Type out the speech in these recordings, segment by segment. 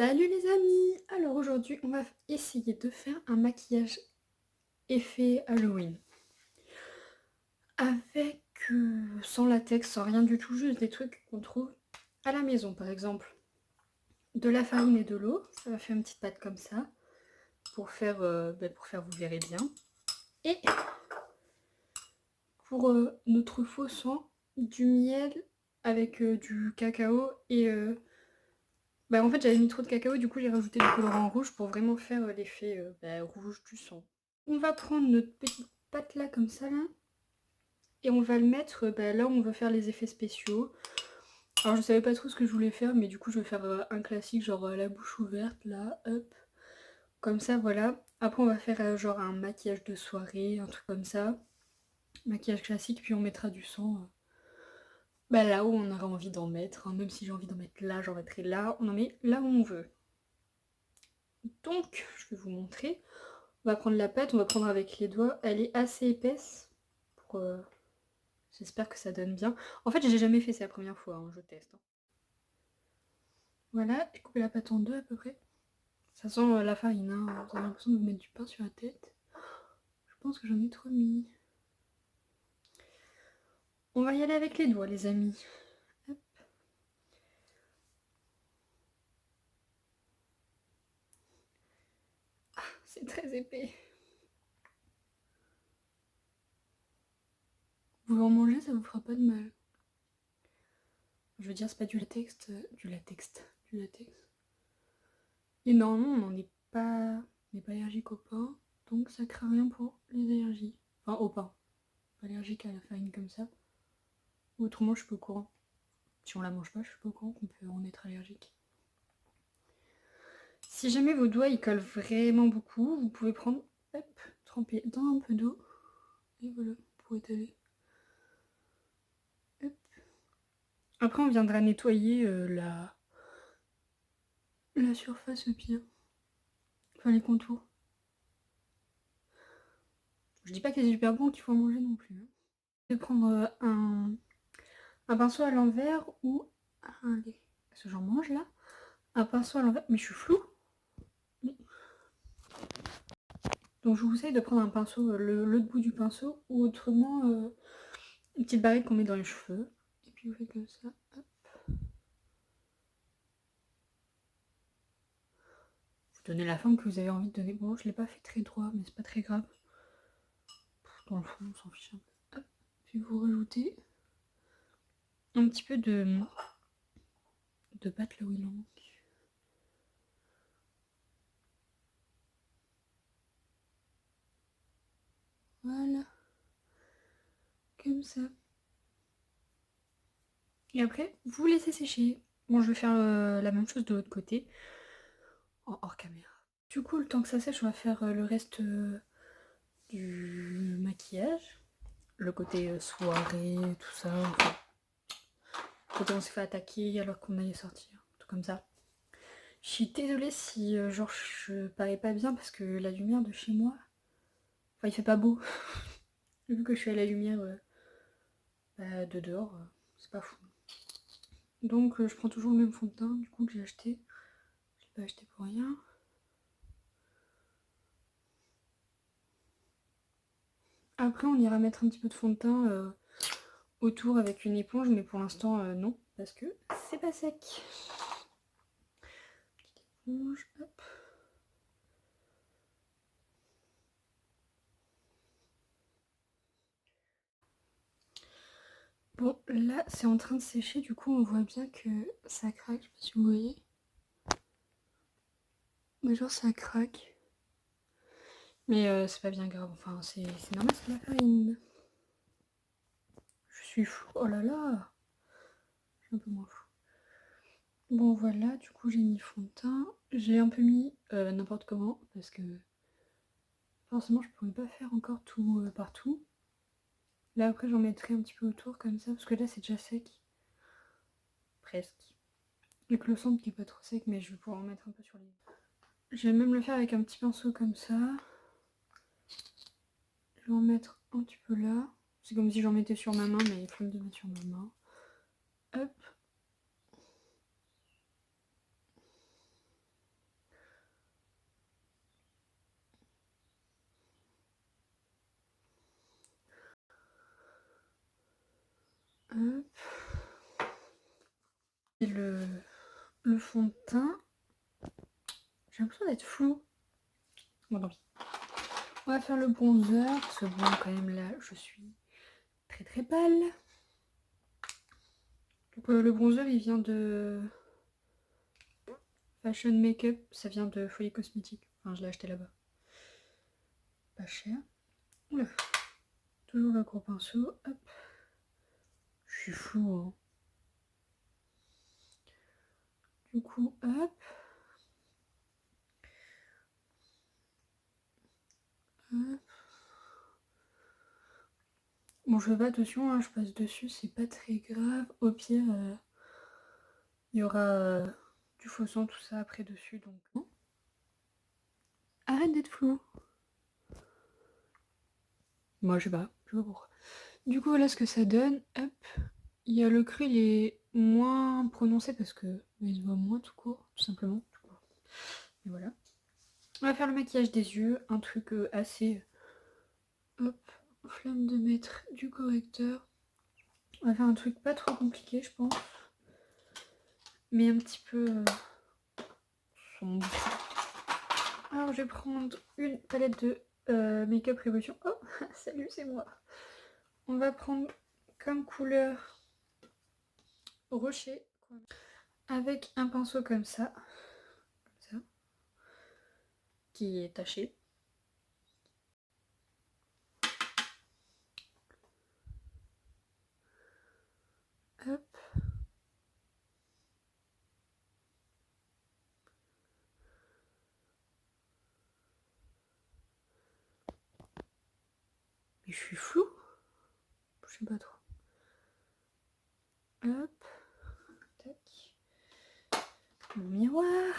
Salut les amis! Alors aujourd'hui on va essayer de faire un maquillage effet Halloween. Avec sans latex, sans rien du tout, juste des trucs qu'on trouve à la maison. Par exemple de la farine et de l'eau, ça va faire une petite pâte comme ça. Pour faire, vous verrez bien. Et pour notre faux sang, du miel avec du cacao et... en fait j'avais mis trop de cacao, du coup j'ai rajouté du colorant rouge pour vraiment faire l'effet rouge du sang. On va prendre notre petite pâte là comme ça là. Et on va le mettre là où on va faire les effets spéciaux. Alors je savais pas trop ce que je voulais faire, mais du coup je vais faire un classique genre la bouche ouverte là, hop. Comme ça voilà. Après on va faire genre un maquillage de soirée, un truc comme ça. Maquillage classique, puis on mettra du sang là où on aura envie d'en mettre. Hein. Même si j'ai envie d'en mettre là, j'en mettrai là. On en met là où on veut. Donc je vais vous montrer. On va prendre la pâte, on va prendre avec les doigts. Elle est assez épaisse. Pour, j'espère que ça donne bien. En fait j'ai jamais fait, c'est la première fois, hein, je teste. Hein. Voilà, j'ai coupé la pâte en deux à peu près. Ça sent la farine, hein. Vous avez l'impression de vous mettre du pain sur la tête. Je pense que j'en ai trop mis. On va y aller avec les doigts, les amis. Hop. Ah, c'est très épais. Vous pouvez en manger, ça vous fera pas de mal. Je veux dire, c'est pas du latex, du latex. Et normalement, on n'est pas allergique au pain, donc ça craint rien pour les allergies. Enfin, au pain. Pas allergique à la farine comme ça. Autrement, je suis pas au courant. Si on la mange pas, je suis pas au courant qu'on peut en être allergique. Si jamais vos doigts ils collent vraiment beaucoup, vous pouvez prendre, hop, tremper dans un peu d'eau. Et voilà, pour étaler. Hop. Après, on viendra nettoyer la surface pire. Enfin, les contours. Je dis pas que c'est super bon qu'il faut en manger non plus. Hein. Je vais prendre un pinceau à l'envers ou... Allez, parce que j'en mange là. Un pinceau à l'envers, mais je suis floue. Donc je vous conseille de prendre un pinceau, l'autre bout du pinceau, ou autrement une petite barrette qu'on met dans les cheveux. Et puis vous faites comme ça. Hop. Vous donnez la forme que vous avez envie de donner. Bon, je l'ai pas fait très droit, mais c'est pas très grave. Dans le fond, on s'en fiche un peu. Hop. Puis vous rajoutez un petit peu de pâte là où il en manque. Voilà. Comme ça. Et après, vous laissez sécher. Bon, je vais faire la même chose de l'autre côté. Hors caméra. Du coup, le temps que ça sèche, on va faire le reste du maquillage. Le côté soirée, tout ça. Enfin, quand on s'est fait attaquer alors qu'on allait sortir. Tout comme ça. Je suis désolée si genre je parais pas bien parce que la lumière de chez moi... Enfin, il fait pas beau. Vu que je suis à la lumière de dehors, c'est pas fou. Donc je prends toujours le même fond de teint du coup que j'ai acheté. Je l'ai pas acheté pour rien. Après on ira mettre un petit peu de fond de teint autour avec une éponge, mais pour l'instant non, parce que c'est pas sec. Petite éponge, hop. Bon là c'est en train de sécher, du coup on voit bien que ça craque, je sais pas si vous voyez. Mais genre ça craque. Mais c'est pas bien grave, enfin c'est normal, c'est de la farine. Je suis fou, oh là là. Je suis un peu moins fou. Bon voilà, du coup j'ai mis fond de teint. J'ai un peu mis n'importe comment, parce que forcément je pourrais pas faire encore tout partout. Là après j'en mettrai un petit peu autour comme ça, parce que là c'est déjà sec. Presque. Avec le centre qui est pas trop sec, mais je vais pouvoir en mettre un peu sur les... Je vais même le faire avec un petit pinceau comme ça. Je vais en mettre un petit peu là. C'est comme si j'en mettais sur ma main, mais flemme de mettre sur ma main. Hop. Hop. Et le fond de teint. J'ai l'impression d'être flou. Bon, tant pis. On va faire le bronzer, parce que bon, quand même, là, je suis très très pâle. Donc le bronzer, il vient de Fashion Makeup. Ça vient de Folie Cosmétique. Enfin, je l'ai acheté là-bas. Pas cher. Oula. Toujours le gros pinceau. Hop. Je suis flou, hein. Du coup, hop. Hop. Bon, je fais pas attention, hein, je passe dessus, c'est pas très grave. Au pire, il y aura du faux sang, tout ça après dessus, donc non. Arrête d'être flou. Moi, je sais pas pourquoi. Du coup, voilà ce que ça donne. Hop. Il y a le cru, il est moins prononcé parce que il se voit moins tout court, tout simplement. Tout court. Et voilà. On va faire le maquillage des yeux, un truc assez... Hop, flamme de mettre du correcteur. On va faire un truc pas trop compliqué, je pense. Mais un petit peu sombre. Alors, je vais prendre une palette de Make-up Révolution. Oh, salut, c'est moi. On va prendre comme couleur rocher. Avec un pinceau comme ça. Qui est taché. Hop. Mais je suis floue. Je sais pas trop. Hop. Tac. Mon miroir.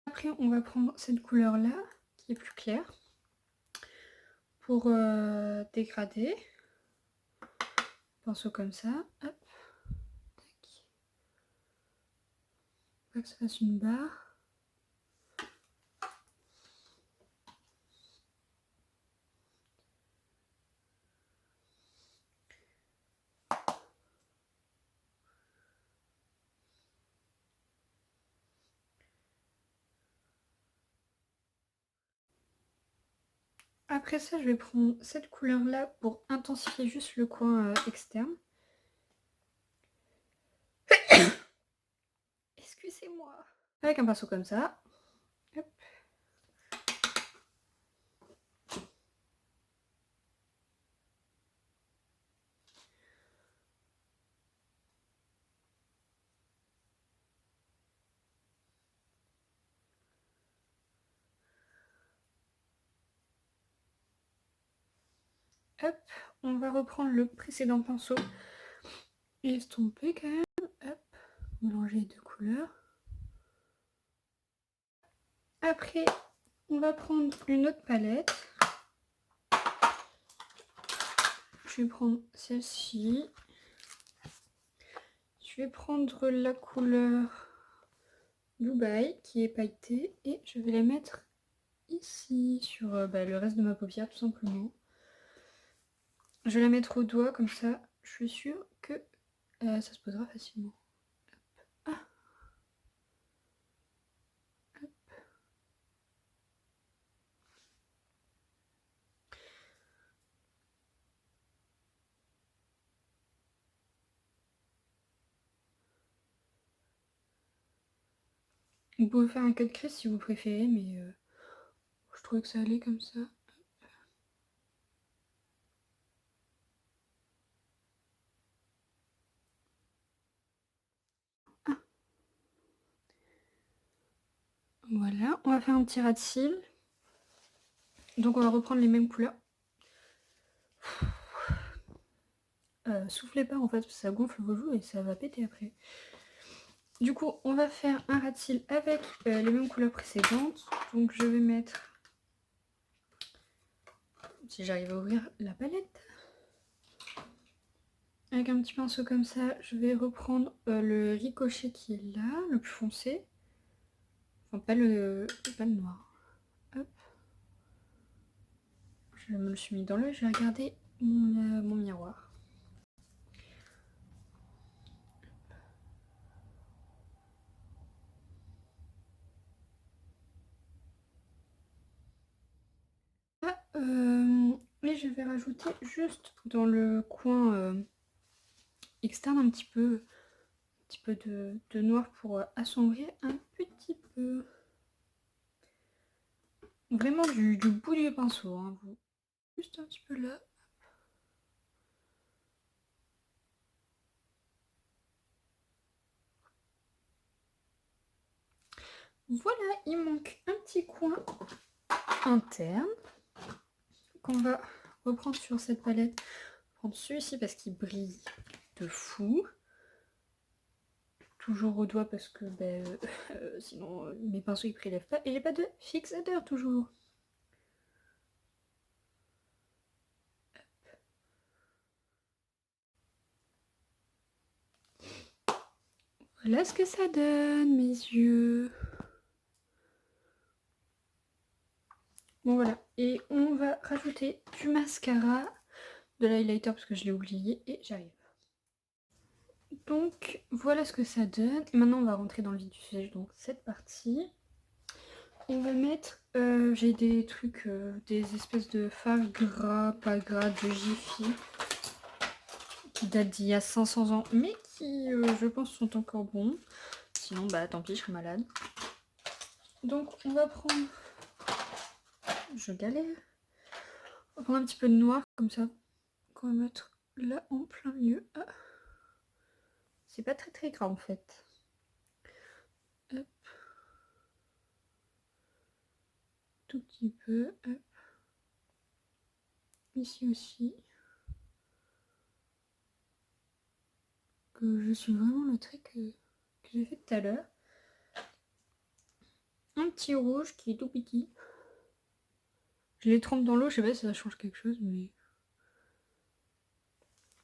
Après, on va prendre cette couleur-là, qui est plus claire, pour dégrader. Pinceau comme ça. Hop. Tac. Pas que ça fasse une barre. Après ça, je vais prendre cette couleur-là pour intensifier juste le coin externe. Excusez-moi. Avec un pinceau comme ça. Hop. Hop, on va reprendre le précédent pinceau et estomper quand même. Hop, mélanger les deux couleurs. Après, on va prendre une autre palette. Je vais prendre celle-ci. Je vais prendre la couleur Dubaï qui est pailletée et je vais la mettre ici sur le reste de ma paupière tout simplement. Je vais la mettre au doigt comme ça, je suis sûre que ça se posera facilement. Hop. Ah. Hop. Vous pouvez faire un cut crease si vous préférez, mais je trouvais que ça allait comme ça. Ah. Voilà, on va faire un petit ras de cils. Donc on va reprendre les mêmes couleurs. Soufflez pas en fait, parce que ça gonfle vos joues et ça va péter après. Du coup, on va faire un ras de cils avec les mêmes couleurs précédentes. Donc je vais mettre, si j'arrive à ouvrir la palette, avec un petit pinceau comme ça, je vais reprendre le ricochet qui est là, le plus foncé. Enfin, pas le noir. Hop. je me le suis mis dans l'œil, je vais regarder mon miroir. Et je vais rajouter juste dans le coin externe un petit peu de noir pour assombrir un petit peu. Vraiment du bout du pinceau, hein, vous. Juste un petit peu là. Voilà, il manque un petit coin interne qu'on va reprendre sur cette palette. Prendre celui-ci parce qu'il brille de fou. Toujours au doigt parce que sinon mes pinceaux ils prélèvent pas. Et j'ai pas de fixateur toujours. Voilà ce que ça donne, mes yeux. Bon voilà, et on va rajouter du mascara, de l'highlighter parce que je l'ai oublié, et j'arrive. Donc voilà ce que ça donne. Et maintenant on va rentrer dans le vif du sujet, donc cette partie. On va mettre, j'ai des trucs, des espèces de fards gras, pas gras, de Jiffy, qui datent d'il y a 500 ans, mais qui je pense sont encore bons. Sinon bah tant pis, je serai malade. Donc on va prendre, je galère, on va prendre un petit peu de noir comme ça, qu'on va mettre là en plein milieu. Ah. C'est pas très gras en fait. Hop. Tout petit peu. Hop. Ici aussi. Que je suis vraiment le trait que j'ai fait tout à l'heure. Un petit rouge qui est tout petit. Je les trempe dans l'eau, je sais pas si ça change quelque chose,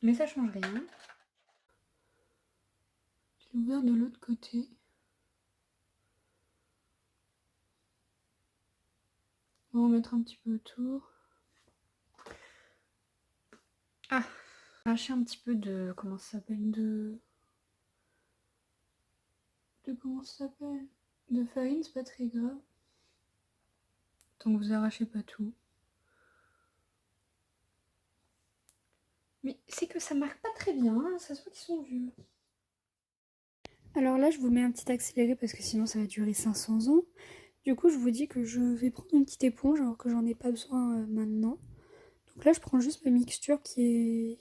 mais ça change rien. Je l'ai ouvert de l'autre côté. On va en mettre un petit peu autour. Ah, arracher un petit peu de, comment ça s'appelle, comment ça s'appelle, de farine, c'est pas très grave. Tant que vous arrachez pas tout. Mais c'est que ça marque pas très bien, hein, ça se voit qu'ils sont vieux. Alors là, je vous mets un petit accéléré parce que sinon ça va durer 500 ans. Du coup, je vous dis que je vais prendre une petite éponge alors que j'en ai pas besoin maintenant. Donc là, je prends juste ma mixture qui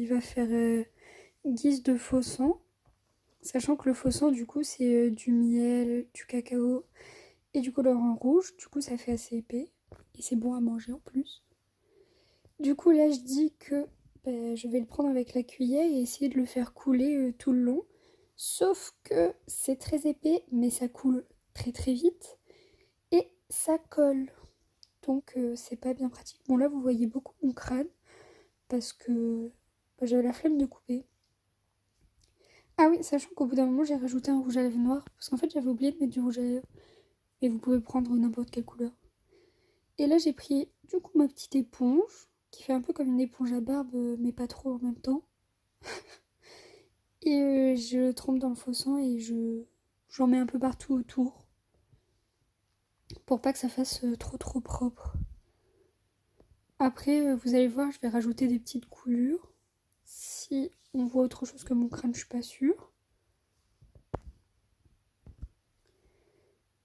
va faire guise de faux sang. Sachant que le faux sang, du coup, c'est du miel, du cacao et du colorant rouge. Du coup, ça fait assez épais. Et c'est bon à manger en plus. Du coup, là, je dis que je vais le prendre avec la cuillère et essayer de le faire couler tout le long. Sauf que c'est très épais, mais ça coule très vite. Et ça colle. Donc, c'est pas bien pratique. Bon, là, vous voyez beaucoup mon crâne. Parce que j'avais la flemme de couper. Ah oui, sachant qu'au bout d'un moment, j'ai rajouté un rouge à lèvres noir. Parce qu'en fait, j'avais oublié de mettre du rouge à lèvres. Et vous pouvez prendre n'importe quelle couleur. Et là, j'ai pris du coup ma petite éponge, qui fait un peu comme une éponge à barbe, mais pas trop en même temps. Et je trempe dans le faux sang et j'en mets un peu partout autour. Pour pas que ça fasse trop propre. Après, vous allez voir, je vais rajouter des petites coulures. Si on voit autre chose que mon crâne, je suis pas sûre.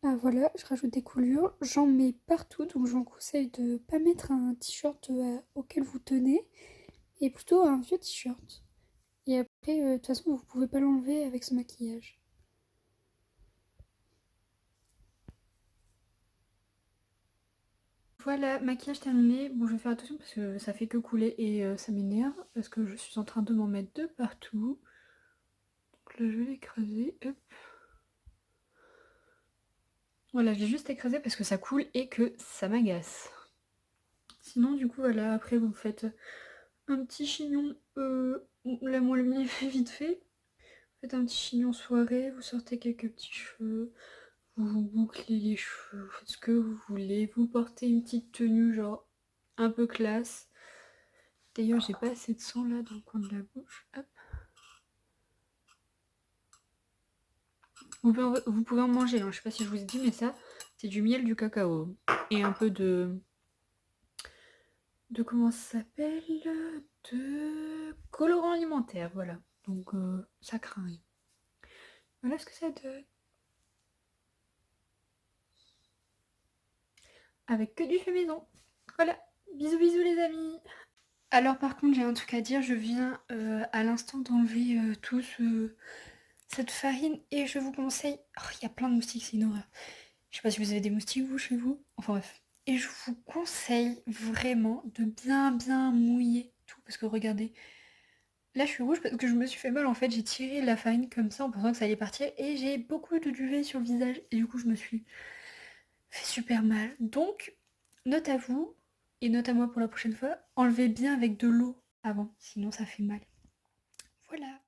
Ah voilà, je rajoute des coulures, j'en mets partout, donc je vous conseille de pas mettre un t-shirt auquel vous tenez, et plutôt un vieux t-shirt. Et après, de toute façon, vous pouvez pas l'enlever avec ce maquillage. Voilà, maquillage terminé. Bon, je vais faire attention parce que ça fait que couler et ça m'énerve, parce que je suis en train de m'en mettre de partout. Donc là, je vais l'écraser, hop. Voilà, j'ai juste écrasé parce que ça coule et que ça m'agace. Sinon, du coup, voilà, après vous faites un petit chignon, là moi le mien fait vite fait. Vous faites un petit chignon soirée, vous sortez quelques petits cheveux, vous vous bouclez les cheveux, vous faites ce que vous voulez, vous portez une petite tenue genre un peu classe. D'ailleurs, j'ai pas assez de sang là dans le coin de la bouche. Hop. Vous pouvez en manger, hein. Je sais pas si je vous ai dit, mais ça, c'est du miel, du cacao. Et un peu de comment ça s'appelle, de colorant alimentaire, voilà. Donc ça craint rien. Voilà ce que ça donne. Avec que du fait maison. Voilà, bisous bisous les amis. Alors par contre j'ai un truc à dire, je viens à l'instant d'enlever cette farine et je vous conseille... Oh, il y a plein de moustiques, c'est une horreur. Je sais pas si vous avez des moustiques vous chez vous. Enfin bref. Et je vous conseille vraiment de bien bien mouiller tout. Parce que regardez, là je suis rouge parce que je me suis fait mal en fait. J'ai tiré la farine comme ça en pensant que ça allait partir. Et j'ai beaucoup de duvet sur le visage. Et du coup je me suis fait super mal. Donc, note à vous, et note à moi pour la prochaine fois, enlevez bien avec de l'eau avant. Sinon ça fait mal. Voilà.